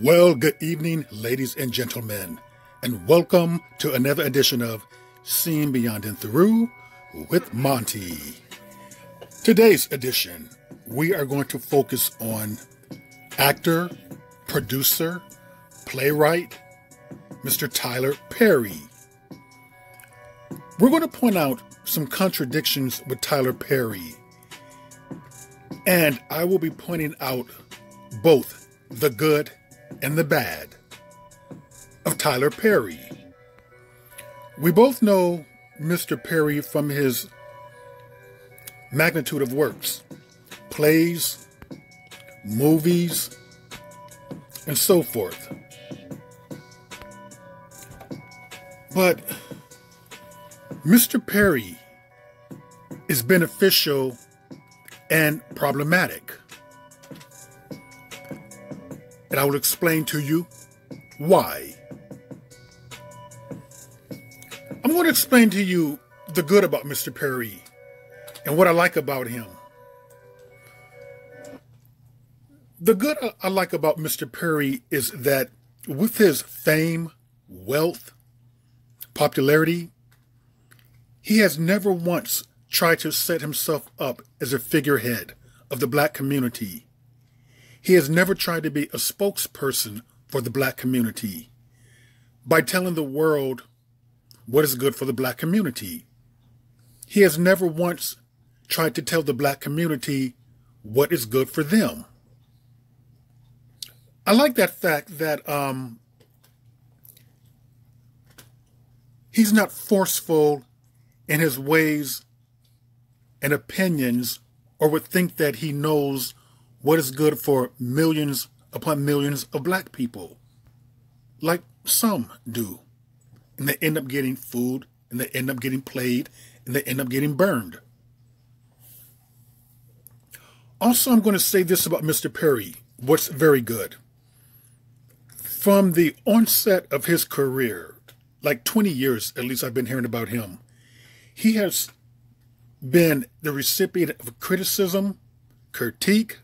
Well, good evening, ladies and gentlemen, and welcome to another edition of Seeing Beyond and Through with Monty. Today's edition, we are going to focus on actor, producer, playwright, Mr. Tyler Perry. We're going to point out some contradictions with Tyler Perry, and I will be pointing out both the good and the bad of Tyler Perry. We both know Mr. Perry from his magnitude of works, plays, movies, and so forth. But Mr. Perry is beneficial and problematic. And I will explain to you why. I'm going to explain to you the good about Mr. Perry and what I like about him. The good I like about Mr. Perry is that with his fame, wealth, popularity, he has never once tried to set himself up as a figurehead of the black community. He has never tried to be a spokesperson for the black community by telling the world what is good for the black community. He has never once tried to tell the black community what is good for them. I like that fact that he's not forceful in his ways and opinions, or would think that he knows what is good for millions upon millions of black people, like some do. And they end up getting food, and they end up getting played, and they end up getting burned. Also, I'm going to say this about Mr. Perry, what's very good. From the onset of his career, like 20 years at least I've been hearing about him, he has been the recipient of criticism, critique,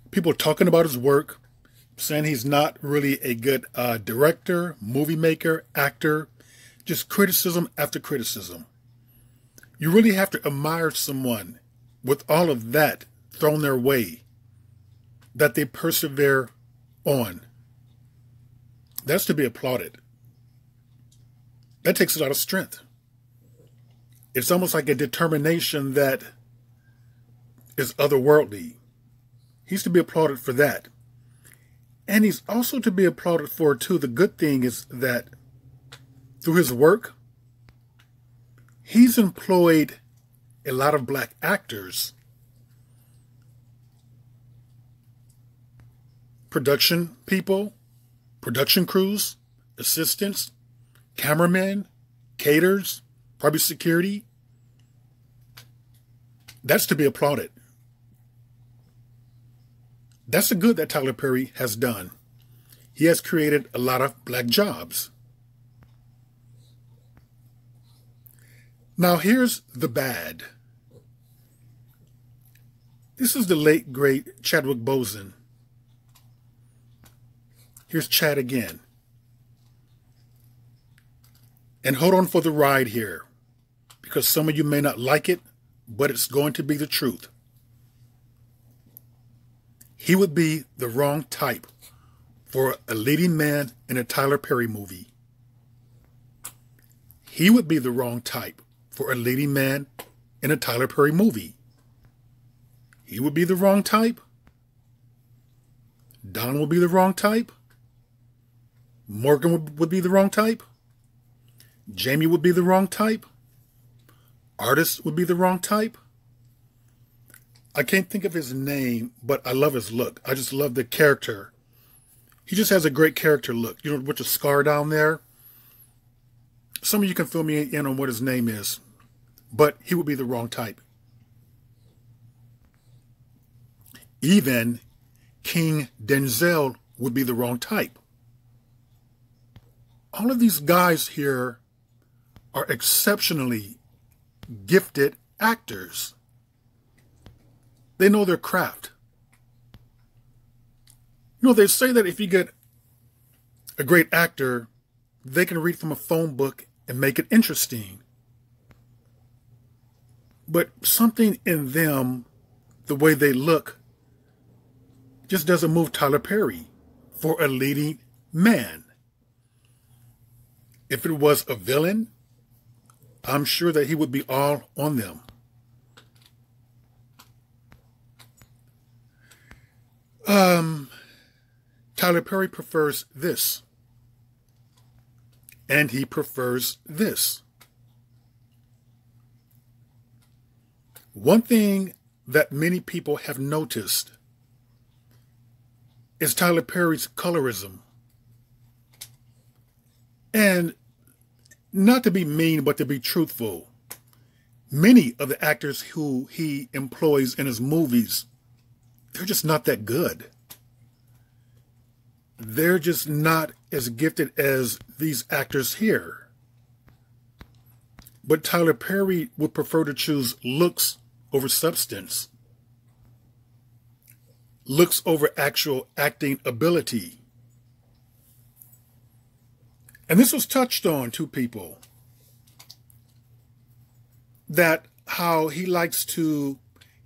people talking about his work, saying he's not really a good director, movie maker, actor, just criticism after criticism. You really have to admire someone with all of that thrown their way, that they persevere on. That's to be applauded. That takes a lot of strength. It's almost like a determination that is otherworldly. He's to be applauded for that. And he's also to be applauded for, too, the good thing is that through his work, he's employed a lot of black actors, production people, production crews, assistants, cameramen, caterers, probably security. That's to be applauded. That's the good that Tyler Perry has done. He has created a lot of black jobs. Now here's the bad. This is the late, great Chadwick Boseman. Here's Chad again. And hold on for the ride here, because some of you may not like it, but it's going to be the truth. He would be the wrong type for a leading man in a Tyler Perry movie. He would be the wrong type for a leading man in a Tyler Perry movie. He would be the wrong type. Don would be the wrong type. Morgan would be the wrong type. Jamie would be the wrong type. Artist would be the wrong type. I can't think of his name, but I love his look. I just love the character. He just has a great character look. You know, with the scar down there. Some of you can fill me in on what his name is, but he would be the wrong type. Even King Denzel would be the wrong type. All of these guys here are exceptionally gifted actors. They know their craft. No, they say that if you get a great actor, they can read from a phone book and make it interesting. But something in them, the way they look, just doesn't move Tyler Perry for a leading man. If it was a villain, I'm sure that he would be all on them. Tyler Perry prefers this. And he prefers this. One thing that many people have noticed is Tyler Perry's colorism. And not to be mean, but to be truthful, many of the actors who he employs in his movies, they're just not that good. They're just not as gifted as these actors here. But Tyler Perry would prefer to choose looks over substance. Looks over actual acting ability. And this was touched on to people, that how he likes to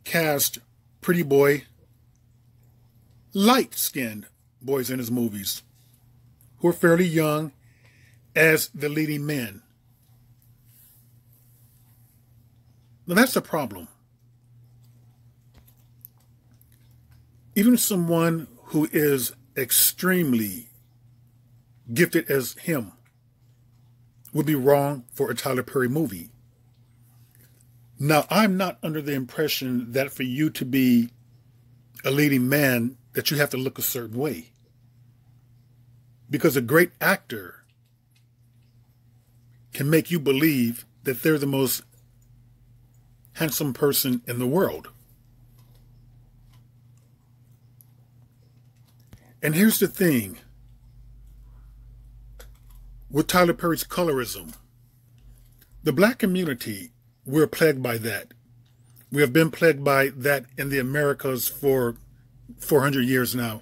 cast pretty boy, light-skinned boys in his movies who are fairly young as the leading men. Now that's a problem. Even someone who is extremely gifted as him would be wrong for a Tyler Perry movie. Now, I'm not under the impression that for you to be a leading man, that you have to look a certain way. Because a great actor can make you believe that they're the most handsome person in the world. And here's the thing with Tyler Perry's colorism. The black community, we're plagued by that. We have been plagued by that in the Americas for 400 years now.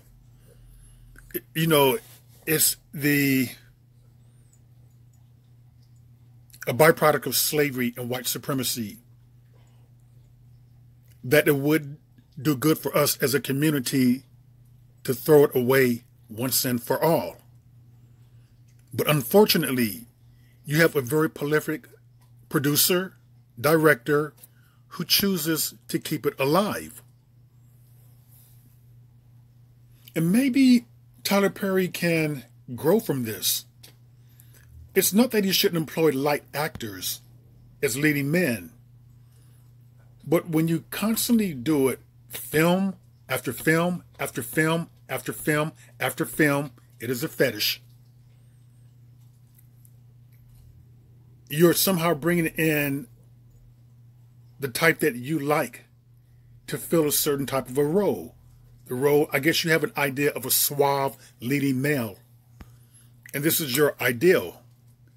You know, it's a byproduct of slavery and white supremacy, that it would do good for us as a community to throw it away once and for all. But unfortunately, you have a very prolific producer, director, who chooses to keep it alive. And maybe Tyler Perry can grow from this. It's not that he shouldn't employ light actors as leading men, but when you constantly do it, film after film after film after film after film, it is a fetish. You're somehow bringing in the type that you like to fill a certain type of a role. The role, I guess you have an idea of a suave leading male. And this is your ideal,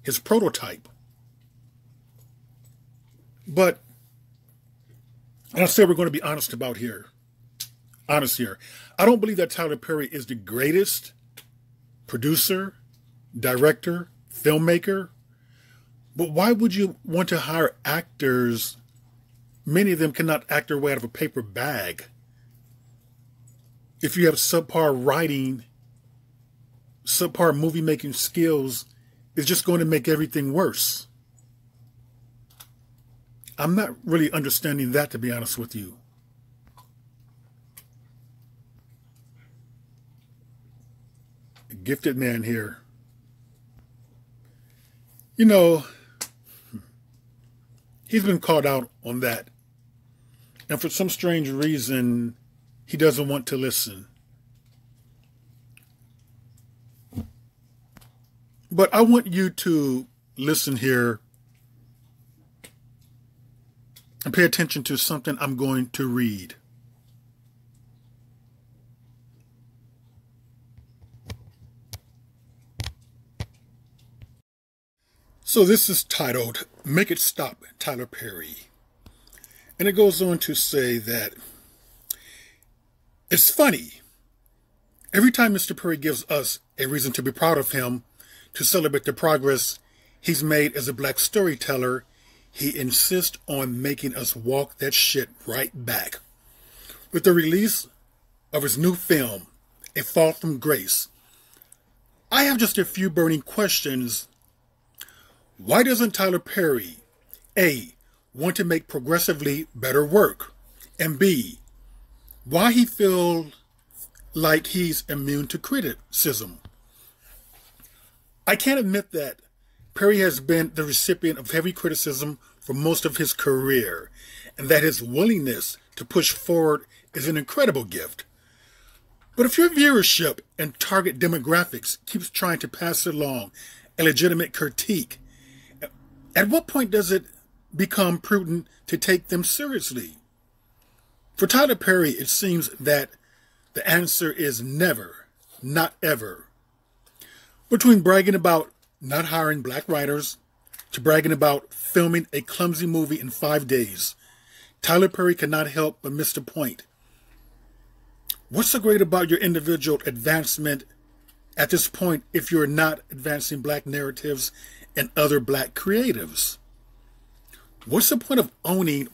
his prototype. But, and I said we're going to be honest about here. Honest here. I don't believe that Tyler Perry is the greatest producer, director, filmmaker. But why would you want to hire actors? Many of them cannot act their way out of a paper bag. If you have subpar writing, subpar movie making skills, it's just going to make everything worse. I'm not really understanding that, to be honest with you. A gifted man here. You know, he's been called out on that. And for some strange reason, he doesn't want to listen. But I want you to listen here and pay attention to something I'm going to read. So this is titled, "Make It Stop, Tyler Perry." And it goes on to say that it's funny Every time Mr. Perry gives us a reason to be proud of him, to celebrate the progress he's made as a black storyteller, he insists on making us walk that shit right back. With the release of his new film, A Fall from Grace, I have just a few burning questions. Why doesn't Tyler Perry, A, want to make progressively better work, and B, why he feels like he's immune to criticism? I can't admit that Perry has been the recipient of heavy criticism for most of his career, and that his willingness to push forward is an incredible gift. But if your viewership and target demographics keeps trying to pass along a legitimate critique, at what point does it become prudent to take them seriously? For Tyler Perry, it seems that the answer is never, not ever. Between bragging about not hiring black writers to bragging about filming a clumsy movie in 5 days, Tyler Perry cannot help but miss the point. What's so great about your individual advancement at this point if you're not advancing black narratives and other black creatives? What's the point of owning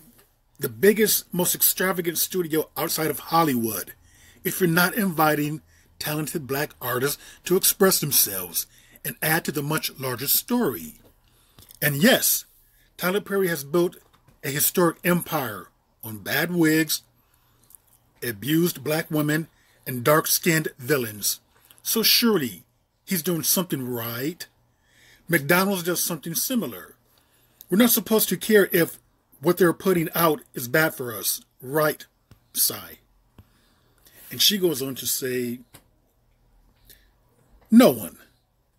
the biggest, most extravagant studio outside of Hollywood if you're not inviting talented black artists to express themselves and add to the much larger story? And yes, Tyler Perry has built a historic empire on bad wigs, abused black women, and dark-skinned villains. So surely he's doing something right. McDonald's does something similar. We're not supposed to care if what they're putting out is bad for us. Right, sigh. And she goes on to say, no one.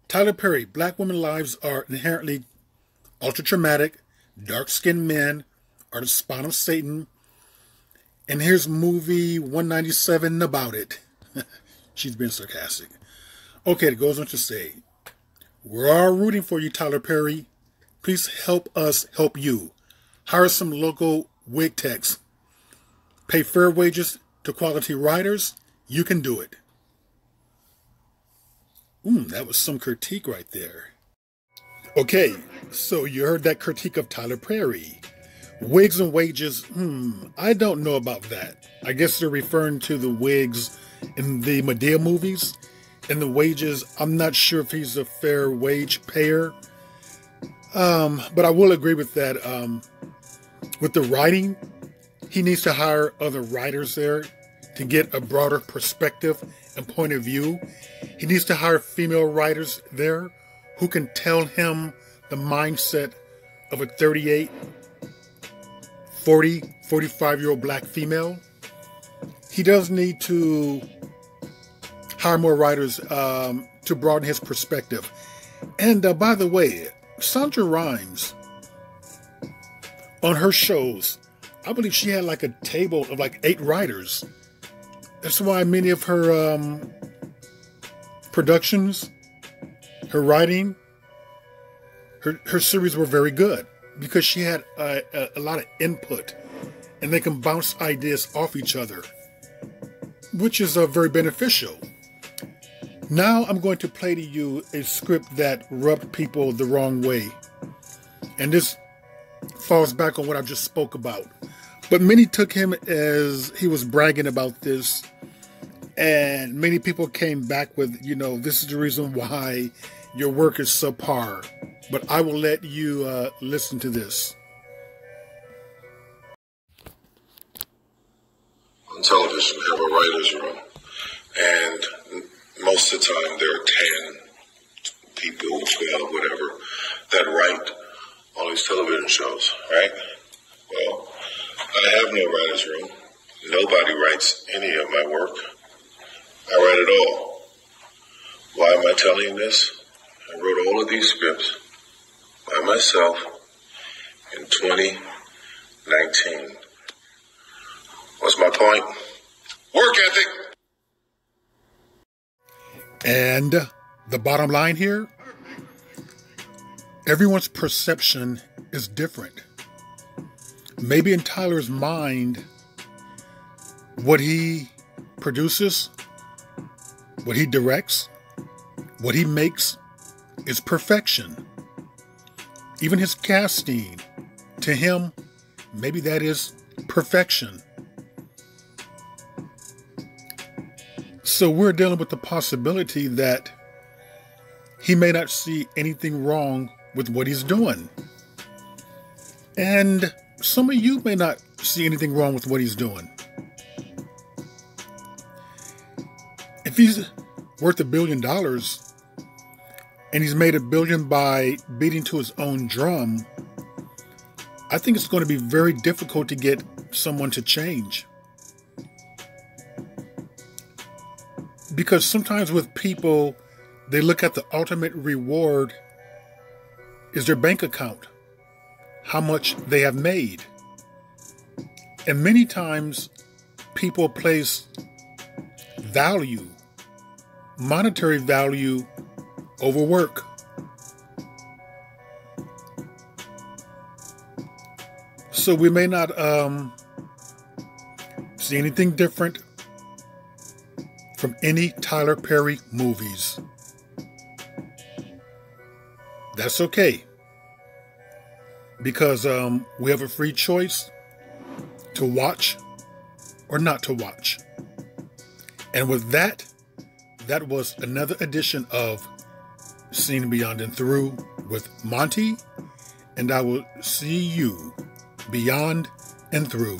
Tyler Perry, black women's lives are inherently ultra-traumatic. Dark-skinned men are the spawn of Satan. And here's movie 197 about it. She's being sarcastic. Okay, it goes on to say, we're all rooting for you, Tyler Perry. Please help us help you. Hire some local wig techs. Pay fair wages to quality writers. You can do it. That was some critique right there. Okay, so you heard that critique of Tyler Perry. Wigs and wages, I don't know about that. I guess they're referring to the wigs in the Medea movies. And the wages, I'm not sure if he's a fair wage payer. But I will agree with that. With the writing, he needs to hire other writers there to get a broader perspective and point of view. He needs to hire female writers there who can tell him the mindset of a 38, 40, 45-year-old black female. He does need to hire more writers to broaden his perspective. And by the way, Sandra Rhimes, on her shows, I believe she had like a table of like 8 writers. That's why many of her productions, her writing, her series were very good because she had a lot of input and they can bounce ideas off each other, which is very beneficial. Now I'm going to play to you a script that rubbed people the wrong way. And this falls back on what I just spoke about. But many took him as he was bragging about this. And many people came back with, this is the reason why your work is subpar. But I will let you listen to this. On television, we have a writer's room. And most of the time, there are 10 people, 12, whatever, that write all these television shows, right? Well, I have no writer's room. Nobody writes any of my work. I write it all. Why am I telling you this? I wrote all of these scripts by myself in 2019. What's my point? Work ethic! And the bottom line here, everyone's perception is different. Maybe in Tyler's mind, what he produces what he directs, what he makes is perfection. Even his casting, to him, maybe that is perfection. So we're dealing with the possibility that he may not see anything wrong with what he's doing. And some of you may not see anything wrong with what he's doing. If he's worth $1 billion and he's made $1 billion by beating to his own drum, I think it's going to be very difficult to get someone to change. Because sometimes with people, they look at the ultimate reward is their bank account, how much they have made. And many times people place value, monetary value, over work. So we may not see anything different from any Tyler Perry movies. That's okay. Because we have a free choice to watch or not to watch. And with that, that was another edition of Seen Beyond and Through with Monty. And I will see you beyond and through.